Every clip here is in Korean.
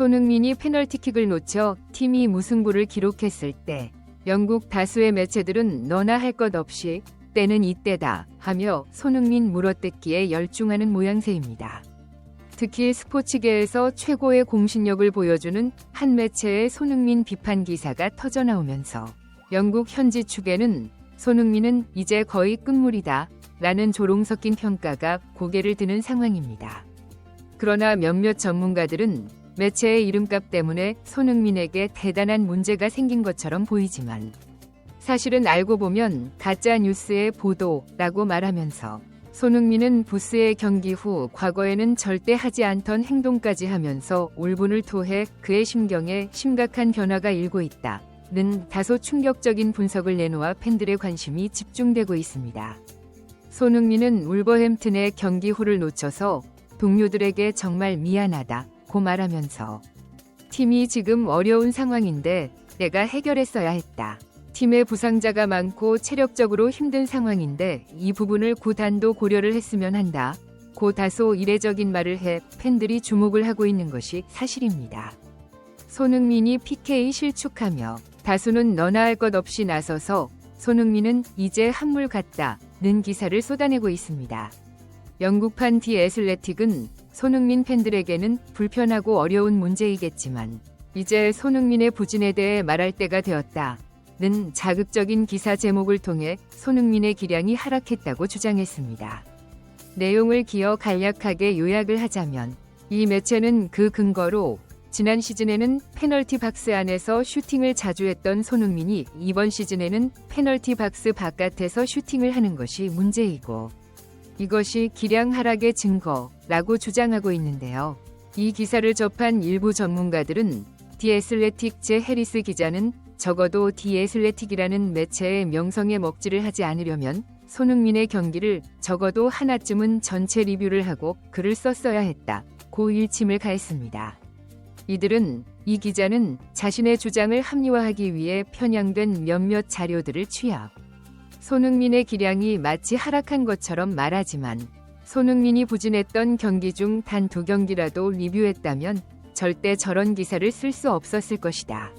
손흥민이 페널티킥을 놓쳐 팀이 무승부를 기록했을 때 영국 다수의 매체들은 너나 할 것 없이 때는 이때다 하며 손흥민 물어뜯기에 열중하는 모양새입니다. 특히 스포츠계에서 최고의 공신력을 보여주는 한 매체의 손흥민 비판 기사가 터져나오면서 영국 현지 축에는 손흥민은 이제 거의 끝물이다 라는 조롱 섞인 평가가 고개를 드는 상황입니다. 그러나 몇몇 전문가들은 매체의 이름값 때문에 손흥민에게 대단한 문제가 생긴 것처럼 보이지만 사실은 알고 보면 가짜 뉴스의 보도라고 말하면서 손흥민은 부스의 경기 후 과거에는 절대 하지 않던 행동까지 하면서 울분을 토해 그의 심경에 심각한 변화가 일고 있다는 다소 충격적인 분석을 내놓아 팬들의 관심이 집중되고 있습니다. 손흥민은 울버햄튼의 경기 후를 놓쳐서 동료들에게 정말 미안하다고 말하면서 팀이 지금 어려운 상황인데 내가 해결했어야 했다. 팀의 부상자가 많고 체력적으로 힘든 상황인데 이 부분을 구단도 고려를 했으면 한다. 고 다소 이례적인 말을 해 팬들이 주목을 하고 있는 것이 사실입니다. 손흥민이 PK 실축하며 다수는 너나 할 것 없이 나서서 손흥민은 이제 한물 같다는 기사를 쏟아내고 있습니다. 영국판 디 애슬레틱은 손흥민 팬들에게는 불편하고 어려운 문제이겠지만 이제 손흥민의 부진에 대해 말할 때가 되었다. 는 자극적인 기사 제목을 통해 손흥민의 기량이 하락했다고 주장했습니다. 내용을 기어 간략하게 요약을 하자면 이 매체는 그 근거로 지난 시즌에는 페널티 박스 안에서 슈팅을 자주 했던 손흥민이 이번 시즌에는 페널티 박스 바깥에서 슈팅을 하는 것이 문제이고 이것이 기량 하락의 증거라고 주장하고 있는데요. 이 기사를 접한 일부 전문가들은 디 애슬레틱 제 해리스 기자는 적어도 디 애슬레틱이라는 매체의 명성에 먹칠을 하지 않으려면 손흥민의 경기를 적어도 하나쯤은 전체 리뷰를 하고 글을 썼어야 했다. 고 일침을 가했습니다. 이들은 이 기자는 자신의 주장을 합리화하기 위해 편향된 몇몇 자료들을 취합. 손흥민의 기량이 마치 하락한 것처럼 말하지만 손흥민이 부진했던 경기 중 단 2경기라도 리뷰했다면 절대 저런 기사를 쓸 수 없었을 것이다.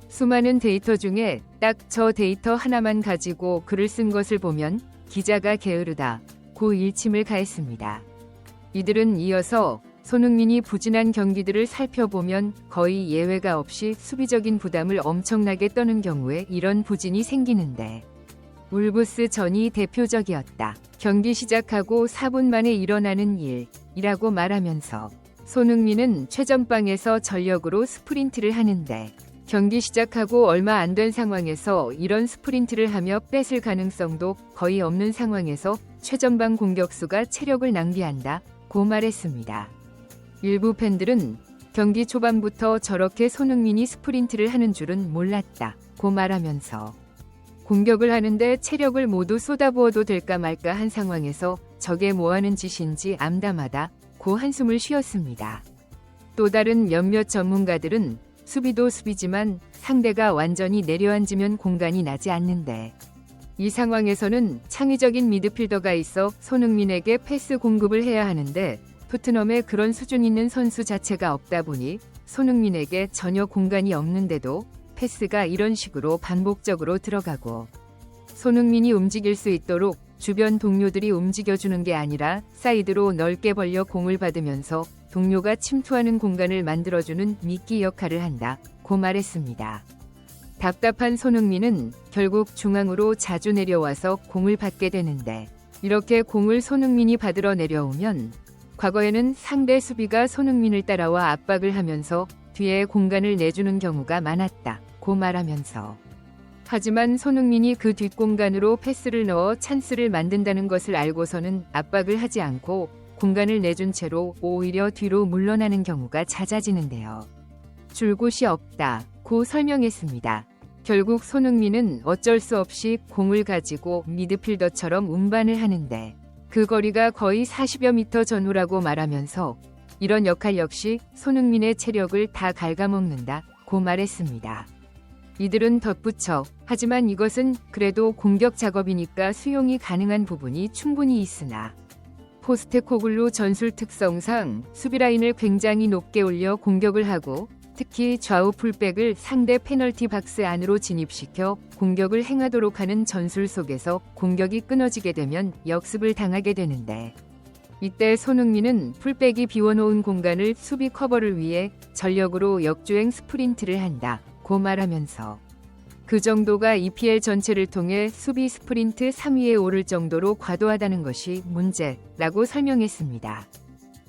수많은 데이터 중에 딱 저 데이터 하나만 가지고 글을 쓴 것을 보면 기자가 게으르다. 고 일침을 가했습니다. 이들은 이어서 손흥민이 부진한 경기들을 살펴보면 거의 예외가 없이 수비적인 부담을 엄청나게 떠는 경우에 이런 부진이 생기는데 울브스 전이 대표적이었다. 경기 시작하고 4분 만에 일어나는 일이라고 말하면서 손흥민은 최전방에서 전력으로 스프린트를 하는데 경기 시작하고 얼마 안 된 상황에서 이런 스프린트를 하며 뺏을 가능성도 거의 없는 상황에서 최전방 공격수가 체력을 낭비한다고 말했습니다. 일부 팬들은 경기 초반부터 저렇게 손흥민이 스프린트를 하는 줄은 몰랐다고 말하면서 공격을 하는데 체력을 모두 쏟아부어도 될까 말까 한 상황에서 저게 뭐하는 짓인지 암담하다고 한숨을 쉬었습니다. 또 다른 몇몇 전문가들은 수비도 수비지만 상대가 완전히 내려앉으면 공간이 나지 않는데 이 상황에서는 창의적인 미드필더가 있어 손흥민에게 패스 공급을 해야 하는데 토트넘에 그런 수준 있는 선수 자체가 없다 보니 손흥민에게 전혀 공간이 없는데도 패스가 이런 식으로 반복적으로 들어가고 손흥민이 움직일 수 있도록 주변 동료들이 움직여주는 게 아니라 사이드로 넓게 벌려 공을 받으면서 동료가 침투하는 공간을 만들어주는 미끼 역할을 한다고 말했습니다. 답답한 손흥민은 결국 중앙으로 자주 내려와서 공을 받게 되는데 이렇게 공을 손흥민이 받으러 내려오면 과거에는 상대 수비가 손흥민을 따라와 압박을 하면서 뒤에 공간을 내주는 경우가 많았다고 말하면서 하지만 손흥민이 그 뒷공간으로 패스를 넣어 찬스를 만든다는 것을 알고서는 압박을 하지 않고 공간을 내준 채로 오히려 뒤로 물러나는 경우가 잦아지는데요. 줄 곳이 없다고 설명했습니다. 결국 손흥민은 어쩔 수 없이 공을 가지고 미드필더처럼 운반을 하는데 그 거리가 거의 40여 미터 전후라고 말하면서 이런 역할 역시 손흥민의 체력을 다 갉아먹는다고 말했습니다. 이들은 덧붙여 하지만 이것은 그래도 공격 작업이니까 수용이 가능한 부분이 충분히 있으나 포스테코글루 전술 특성상 수비 라인을 굉장히 높게 올려 공격을 하고 특히 좌우 풀백을 상대 페널티 박스 안으로 진입시켜 공격을 행하도록 하는 전술 속에서 공격이 끊어지게 되면 역습을 당하게 되는데 이때 손흥민은 풀백이 비워놓은 공간을 수비 커버를 위해 전력으로 역주행 스프린트를 한다고 말하면서 그 정도가 EPL 전체를 통해 수비 스프린트 3위에 오를 정도로 과도하다는 것이 문제라고 설명했습니다.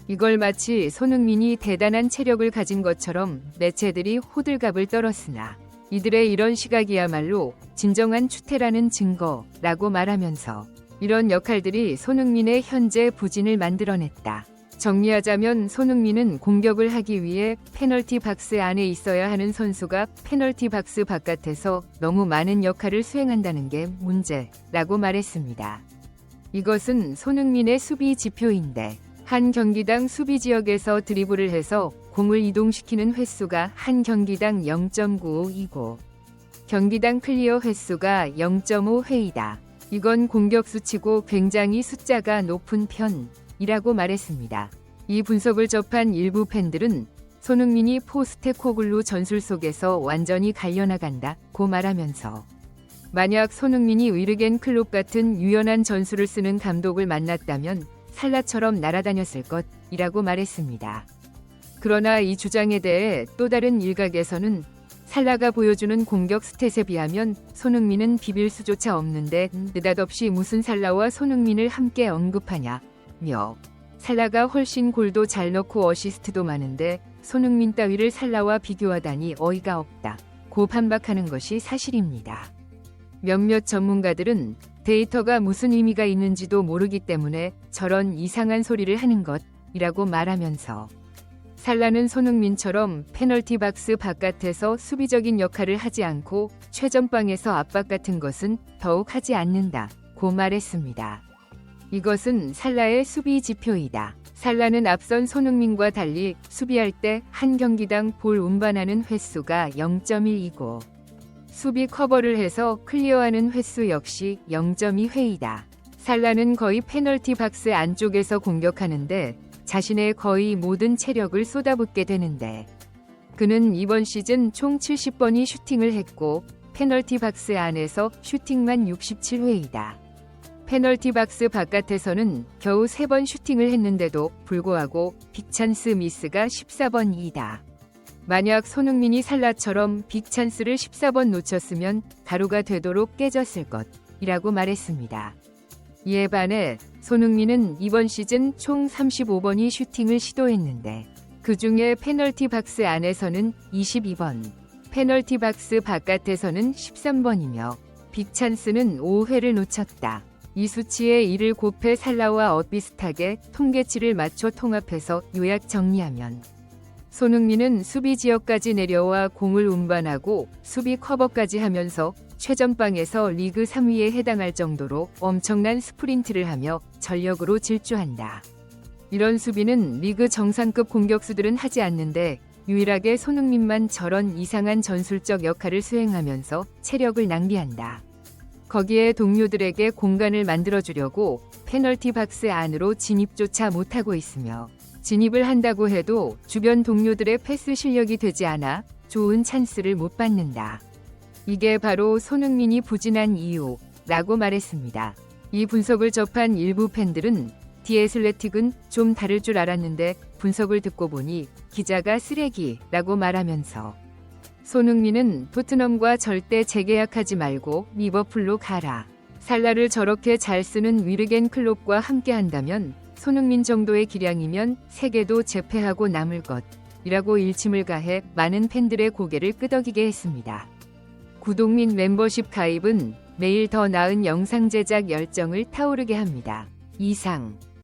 이걸 마치 손흥민이 대단한 체력을 가진 것처럼 매체들이 호들갑을 떨었으나 이들의 이런 시각이야말로 진정한 추태라는 증거라고 말하면서 이런 역할들이 손흥민의 현재 부진을 만들어냈다. 정리하자면 손흥민은 공격을 하기 위해 페널티 박스 안에 있어야 하는 선수가 페널티 박스 바깥에서 너무 많은 역할을 수행한다는 게 문제라고 말했습니다. 이것은 손흥민의 수비 지표인데 한 경기당 수비 지역에서 드리블을 해서 공을 이동시키는 횟수가 한 경기당 0.95이고 경기당 클리어 횟수가 0.5회이다. 이건 공격 수치고 굉장히 숫자가 높은 편이라고 말했습니다. 이 분석을 접한 일부 팬들은 손흥민이 포스테코글루 전술 속에서 완전히 갈려나간다고 말하면서 만약 손흥민이 위르겐 클롭 같은 유연한 전술을 쓰는 감독을 만났다면 살라처럼 날아다녔을 것이라고 말했습니다. 그러나 이 주장에 대해 또 다른 일각에서는 살라가 보여주는 공격 스탯에 비하면 손흥민은 비빌 수조차 없는데 느닷없이 무슨 살라와 손흥민을 함께 언급하냐며 살라가 훨씬 골도 잘 넣고 어시스트도 많은데 손흥민 따위를 살라와 비교하다니 어이가 없다고 반박하는 것이 사실입니다. 몇몇 전문가들은 데이터가 무슨 의미가 있는지도 모르기 때문에 저런 이상한 소리를 하는 것이라고 말하면서 살라는 손흥민처럼 페널티 박스 바깥에서 수비적인 역할을 하지 않고 최전방에서 압박 같은 것은 더욱 하지 않는다고 말했습니다. 이것은 살라의 수비 지표이다. 살라는 앞선 손흥민과 달리 수비할 때 한 경기당 볼 운반하는 횟수가 0.1이고 수비 커버를 해서 클리어하는 횟수 역시 0.2회이다. 살라는 거의 페널티 박스 안쪽에서 공격하는데 자신의 거의 모든 체력을 쏟아붓게 되는데 그는 이번 시즌 총 70번이 슈팅을 했고 페널티 박스 안에서 슈팅만 67회이다. 페널티 박스 바깥에서는 겨우 3번 슈팅을 했는데도 불구하고 빅찬스 미스가 14번이다. 만약 손흥민이 살라처럼 빅찬스를 14번 놓쳤으면 가루가 되도록 깨졌을 것이라고 말했습니다. 이에 반해 손흥민은 이번 시즌 총 35번이 슈팅을 시도했는데 그 중에 페널티 박스 안에서는 22번, 페널티 박스 바깥에서는 13번이며 빅찬스는 5회를 놓쳤다. 이 수치에 이를 곱해 살라와 엇비슷하게 통계치를 맞춰 통합해서 요약 정리하면 손흥민은 수비 지역까지 내려와 공을 운반하고 수비 커버까지 하면서 최전방에서 리그 3위에 해당할 정도로 엄청난 스프린트를 하며 전력으로 질주한다. 이런 수비는 리그 정상급 공격수들은 하지 않는데 유일하게 손흥민만 저런 이상한 전술적 역할을 수행하면서 체력을 낭비한다. 거기에 동료들에게 공간을 만들어주려고 페널티 박스 안으로 진입조차 못하고 있으며 진입을 한다고 해도 주변 동료들의 패스 실력이 되지 않아 좋은 찬스를 못 받는다. 이게 바로 손흥민이 부진한 이유라고 말했습니다. 이 분석을 접한 일부 팬들은 디애슬레틱은 좀 다를 줄 알았는데 분석을 듣고 보니 기자가 쓰레기라고 말하면서 손흥민은 토트넘과 절대 재계약하지 말고 리버풀로 가라. 살라를 저렇게 잘 쓰는 위르겐 클롭과 함께 한다면 손흥민 정도의 기량이면 세계도 제패하고 남을 것이라고 일침을 가해 많은 팬들의 고개를 끄덕이게 했습니다. 구독 및 멤버십 가입은 매일 더 나은 영상 제작 열정을 타오르게 합니다. 이상